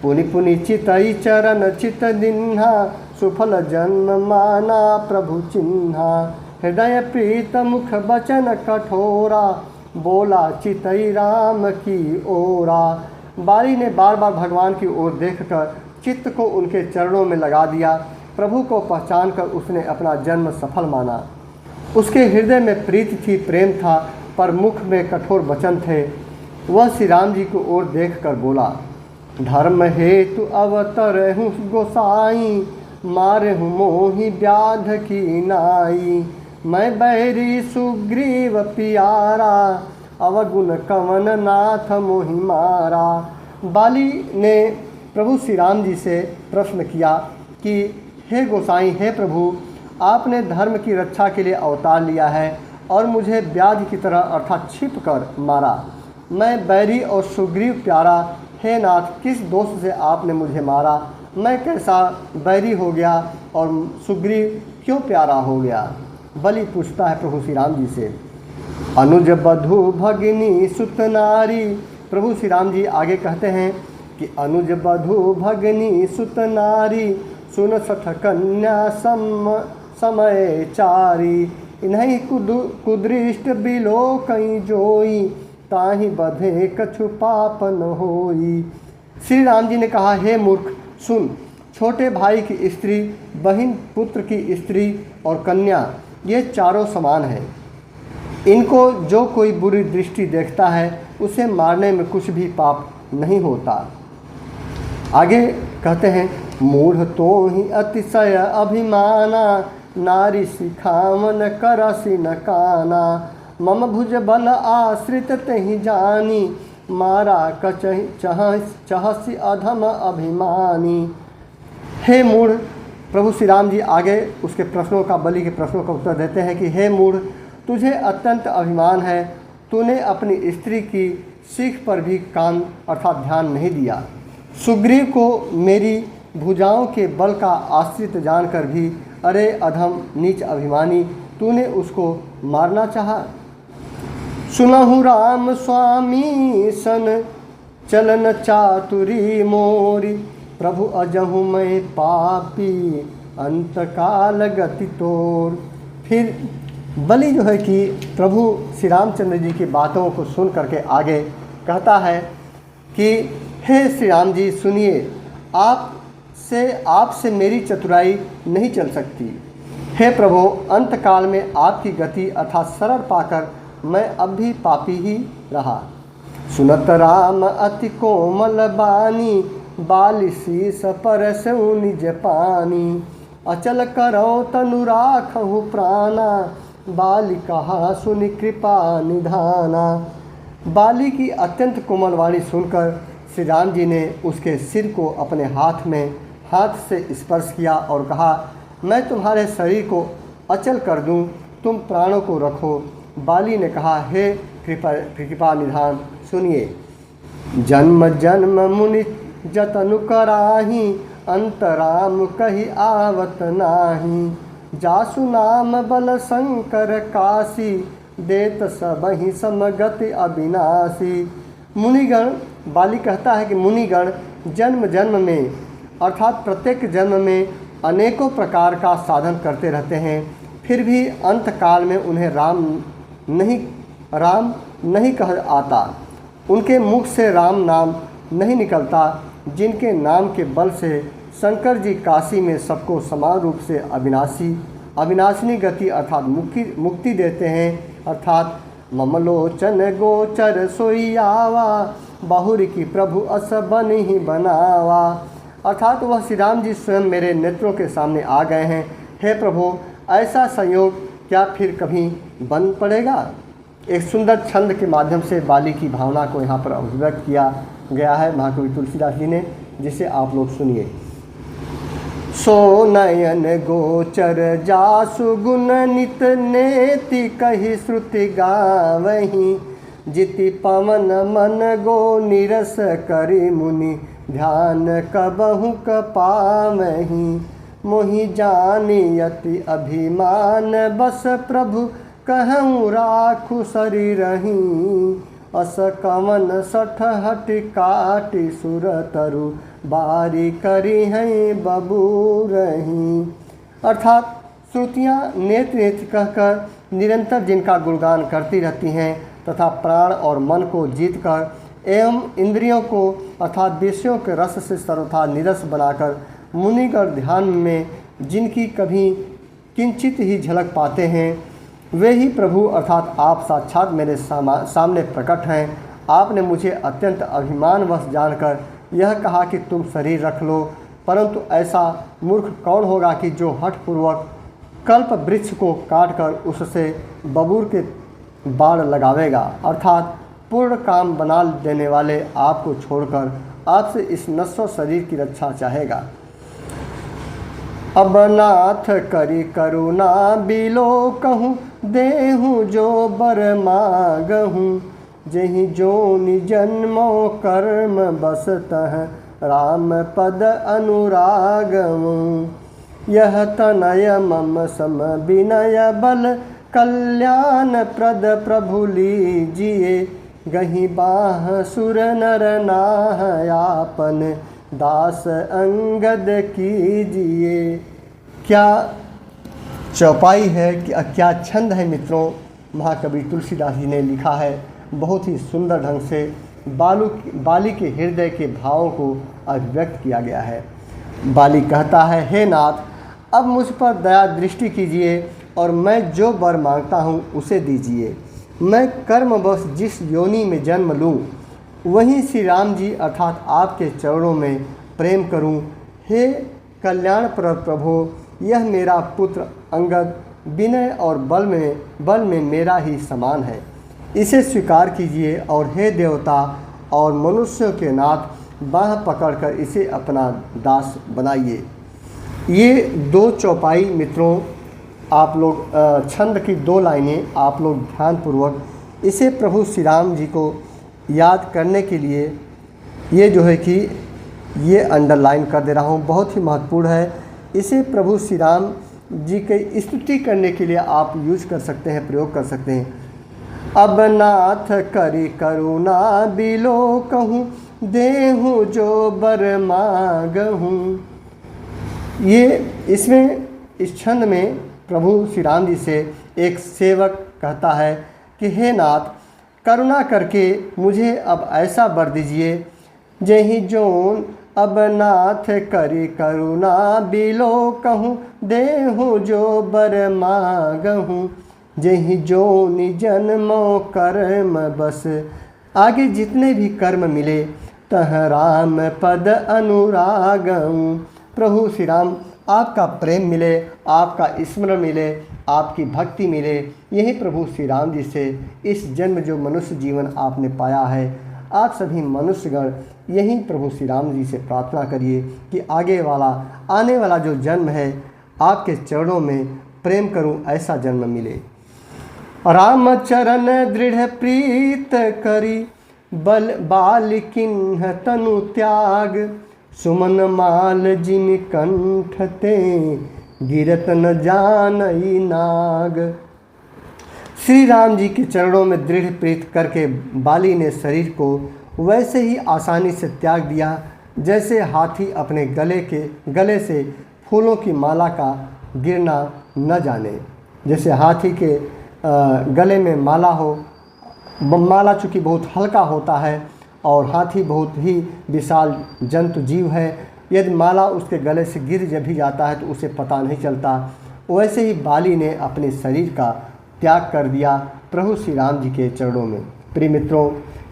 पुनि पुनि चितई चरण चित दिन्हा, सुफल जन्म माना प्रभु चिन्हा। हृदय प्रीत मुख बचन कठोरा, बोला चितई राम की ओरा। बाली ने बार बार भगवान की ओर देखकर चित्त को उनके चरणों में लगा दिया। प्रभु को पहचान कर उसने अपना जन्म सफल माना। उसके हृदय में प्रीति थी, प्रेम था, पर मुख में कठोर वचन थे। वह श्री राम जी को ओर देखकर बोला, धर्म हेतु अवतरहु गोसाई, मारहु मोहि व्याध की नाई। मैं बैरी सुग्रीव पियारा, अवगुण कवन नाथ मोहि मारा। बाली ने प्रभु श्री राम जी से प्रश्न किया कि हे गोसाई, हे प्रभु, आपने धर्म की रक्षा के लिए अवतार लिया है और मुझे व्याध की तरह अर्थात छिप कर मारा। मैं बैरी और सुग्रीव प्यारा, हे नाथ, किस दोष से आपने मुझे मारा? मैं कैसा बैरी हो गया और सुग्रीव क्यों प्यारा हो गया? बलि पूछता है प्रभु श्री राम जी से। अनुज बधु भगिनी सुत नारी। प्रभु श्री राम जी आगे कहते हैं कि अनुज बधु भगिनी सुत नारी, सुन सठ कन्या समय चारी। इन्हीं कुदृष्ट बिलो कहीं जोई, ताहि बधे कछु पाप न होई। श्री राम जी ने कहा, हे मूर्ख सुन, छोटे भाई की स्त्री, बहन पुत्र की स्त्री और कन्या, ये चारों समान हैं। इनको जो कोई बुरी दृष्टि देखता है उसे मारने में कुछ भी पाप नहीं होता। आगे कहते हैं, मूढ़ तो ही अतिशय अभिमाना, नारी सिखावन करसी न काना। मम भुज बल आश्रित तहि जानी, मारा कचहि चहसी अधम अभिमानी। हे मूढ़, प्रभु श्री राम जी आगे उसके प्रश्नों का, बलि के प्रश्नों का उत्तर देते हैं कि हे मूढ़, तुझे अत्यंत अभिमान है। तूने अपनी स्त्री की सीख पर भी कान अर्थात ध्यान नहीं दिया। सुग्रीव को मेरी भुजाओं के बल का आश्रित जानकर भी, अरे अधम नीच अभिमानी, तूने उसको मारना चाहा। सुनहु राम स्वामी सन चलन चातुरी मोरी, प्रभु अजहु मैं पापी अंतकाल गति तोर। फिर बलि जो है कि प्रभु श्री रामचंद्र जी की बातों को सुन करके आगे कहता है कि हे श्री राम जी सुनिए, आपसे मेरी चतुराई नहीं चल सकती। हे प्रभु, अंतकाल में आपकी गति अर्थात शरण पाकर मैं अब भी पापी ही रहा। सुनत राम अति कोमल बानी, बाली शीस परसउ निज पानी। अचल करो तनु राखहु प्राणा, बाली कहा सुनि कृपा निधाना। बाली की अत्यंत कोमल वाणी सुनकर श्री राम जी ने उसके सिर को अपने हाथ से स्पर्श किया और कहा, मैं तुम्हारे शरीर को अचल कर दूं, तुम प्राणों को रखो। बाली ने कहा, हे कृपा निधान सुनिए। जन्म जन्म मुनि जतनु कराही, अंतराम कही आवत नाही। जासु नाम बल शंकर काशी, देत सबहि समगति अविनाशी। मुनिगण, बाली कहता है कि मुनिगण जन्म जन्म में अर्थात प्रत्येक जन्म में अनेकों प्रकार का साधन करते रहते हैं, फिर भी अंत काल में उन्हें राम नहीं कह आता। उनके मुख से राम नाम नहीं निकलता, जिनके नाम के बल से शंकर जी काशी में सबको समान रूप से अविनाशिनी गति अर्थात मुक्ति देते हैं। अर्थात ममलोचन गोचर सोईयावा, बहुर की प्रभु अस बन ही बनावा। अर्थात वह श्री राम जी स्वयं मेरे नेत्रों के सामने आ गए हैं। हे प्रभु, ऐसा संयोग क्या फिर कभी बन पड़ेगा। एक सुंदर छंद के माध्यम से बाली की भावना को यहाँ पर अभिव्यक्त किया गया है महाकवि तुलसीदास जी ने, जिसे आप लोग सुनिए। सो नयन गोचर जासु गुण नित नेति कही श्रुति गावहीं, जिति पवन मन गो निरस करि मुनि ध्यान कबहु कपावहीं। मोहि जानी अति अभिमान बस प्रभु कहूँ राखु शरीरहीं। अस कवन सठ हट काटि सुर तरु बारी करी हैं बबूरहीं। अर्थात श्रुतियाँ नेत्र नेत्र कहकर निरंतर जिनका गुणगान करती रहती हैं तथा प्राण और मन को जीतकर एवं इंद्रियों को अर्थात विषयों के रस से सर्वथा निरस बनाकर मुनिगण ध्यान में जिनकी कभी किंचित ही झलक पाते हैं, वे ही प्रभु अर्थात आप साक्षात मेरे सामने प्रकट हैं। आपने मुझे अत्यंत अभिमानवश जानकर यह कहा कि तुम शरीर रख लो, परंतु ऐसा मूर्ख कौन होगा कि जो हठपूर्वक कल्प वृक्ष को काटकर उससे बबूर के बाण लगावेगा। अर्थात पूर्ण काम बना देने वाले आपको छोड़कर आपसे इस नश्वर शरीर की रक्षा चाहेगा। अब नाथ करी करुणा बिलो कहूँ, देहूँ जो बर मागहूँ। जहि जोनि जन्मो कर्म बसतः, राम पद अनुरागहूँ। यह तनय मम सम विनय बल, कल्याण प्रद प्रभु लीजिए। गहि बाह सुर नर नाह, आपन दास अंगद कीजिए। क्या चौपाई है, क्या छंद है मित्रों, महाकवि तुलसीदास जी ने लिखा है। बहुत ही सुंदर ढंग से बाली के हृदय के भावों को अभिव्यक्त किया गया है। बाली कहता है, हे नाथ, अब मुझ पर दया दृष्टि कीजिए और मैं जो वर मांगता हूँ उसे दीजिए। मैं कर्मवश जिस योनि में जन्म लूँ वहीं श्री राम जी अर्थात आपके चरणों में प्रेम करूं। हे कल्याणप्रद प्रभु, यह मेरा पुत्र अंगद विनय और बल में मेरा ही समान है, इसे स्वीकार कीजिए। और हे देवता और मनुष्यों के नाथ, बाह पकड़कर इसे अपना दास बनाइए। ये दो चौपाई मित्रों, आप लोग छंद की दो लाइनें आप लोग ध्यानपूर्वक इसे प्रभु श्री राम जी को याद करने के लिए ये जो है कि ये अंडरलाइन कर दे रहा हूँ, बहुत ही महत्वपूर्ण है। इसे प्रभु श्री राम जी की स्तुति करने के लिए आप यूज कर सकते हैं, प्रयोग कर सकते हैं। अब नाथ करी करुणा बिलो कहूँ, देहूँ जो बर मागहूँ। ये इसमें इस छंद में प्रभु श्री राम जी से एक सेवक कहता है कि हे नाथ, करुणा करके मुझे अब ऐसा वर दीजिए। जहि जोन अब नाथ करी करुणा बिलो कहूँ, देहूँ जो बर मागहूँ। जहि जोनि जन्मो कर्म बस, आगे जितने भी कर्म मिले तह राम पद अनुरागहूँ। प्रभु श्री राम आपका प्रेम मिले, आपका स्मरण मिले, आपकी भक्ति मिले, यही प्रभु श्री राम जी से इस जन्म जो मनुष्य जीवन आपने पाया है, आप सभी मनुष्यगण यही प्रभु श्री राम जी से प्रार्थना करिए कि आने वाला जो जन्म है आपके चरणों में प्रेम करूं, ऐसा जन्म मिले। राम चरण दृढ़ प्रीत करी, बाल किन्ह तनु त्याग। सुमन माल जिन कंठ ते, गिरत न जानई नाग। श्री राम जी के चरणों में दृढ़ प्रीत करके बाली ने शरीर को वैसे ही आसानी से त्याग दिया जैसे हाथी अपने गले से फूलों की माला का गिरना न जाने। जैसे हाथी के गले में माला हो, माला चूँकि बहुत हल्का होता है और हाथी बहुत ही विशाल जंतु जीव है, यदि माला उसके गले से गिर जब भी जाता है तो उसे पता नहीं चलता। वैसे ही बाली ने अपने शरीर का त्याग कर दिया प्रभु श्री राम जी के चरणों में। प्रिय मित्रों,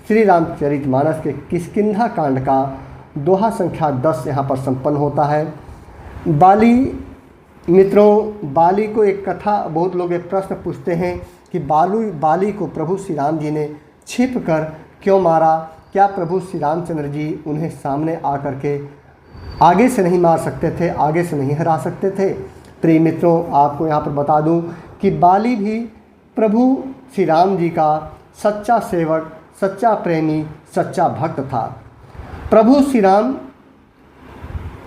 श्री रामचरितमानस के किष्किंधा कांड का दोहा संख्या 10 यहाँ पर संपन्न होता है। बाली मित्रों, बाली को एक कथा, बहुत लोग एक प्रश्न पूछते हैं कि बाली को प्रभु श्री राम जी ने छिप कर क्यों मारा? क्या प्रभु श्री रामचंद्र जी उन्हें सामने आकर के आगे से नहीं मार सकते थे, आगे से नहीं हरा सकते थे? प्रिय मित्रों, आपको यहाँ पर बता दूँ कि बाली भी प्रभु श्री राम जी का सच्चा सेवक, सच्चा प्रेमी, सच्चा भक्त था। प्रभु श्री राम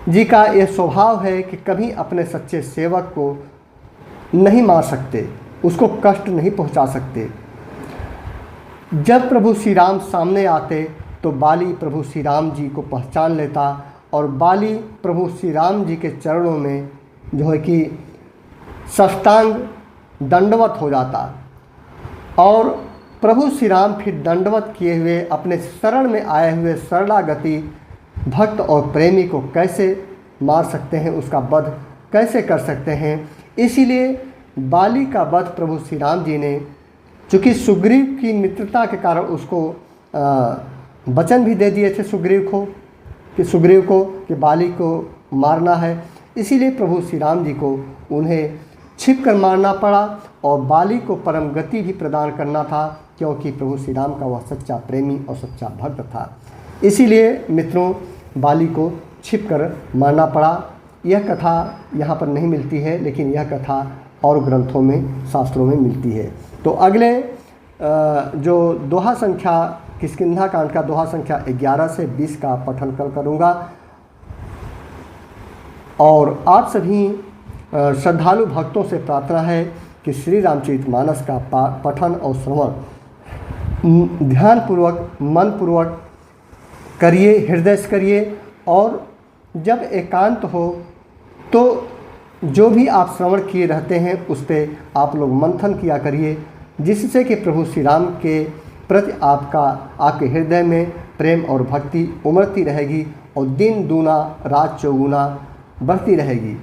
जी का यह स्वभाव है कि कभी अपने सच्चे सेवक को नहीं मार सकते, उसको कष्ट नहीं पहुंचा सकते। जब प्रभु श्री राम सामने आते तो बाली प्रभु श्री राम जी को पहचान लेता और बाली प्रभु श्री राम जी के चरणों में जो है कि साष्टांग दंडवत हो जाता और प्रभु श्री राम फिर दंडवत किए हुए अपने शरण में आए हुए शरणागति भक्त और प्रेमी को कैसे मार सकते हैं, उसका वध कैसे कर सकते हैं। इसीलिए बाली का वध प्रभु श्री राम जी ने, चूँकि सुग्रीव की मित्रता के कारण उसको वचन भी दे दिए थे सुग्रीव को कि बाली को मारना है। इसीलिए प्रभु श्री राम जी को उन्हें छिप कर मारना पड़ा और बाली को परम गति भी प्रदान करना था, क्योंकि प्रभु श्री राम का वह सच्चा प्रेमी और सच्चा भक्त था। इसीलिए मित्रों, बाली को छिप कर मारना पड़ा। यह कथा यहाँ पर नहीं मिलती है, लेकिन यह कथा और ग्रंथों में, शास्त्रों में मिलती है। तो अगले जो दोहा संख्या, किष्किंधा कांड का दोहा संख्या 11 से 20 का पठन कल करूँगा और आप सभी श्रद्धालु भक्तों से प्रार्थना है कि श्री रामचरितमानस का पठन और श्रवण ध्यानपूर्वक, मनपूर्वक करिए, हृदय से करिए और जब एकांत हो तो जो भी आप श्रवण किए रहते हैं उस पर आप लोग मंथन किया करिए, जिससे कि प्रभु श्री राम के प्रति आपके हृदय में प्रेम और भक्ति उमड़ती रहेगी और दिन दूना रात चौगुना बढ़ती रहेगी।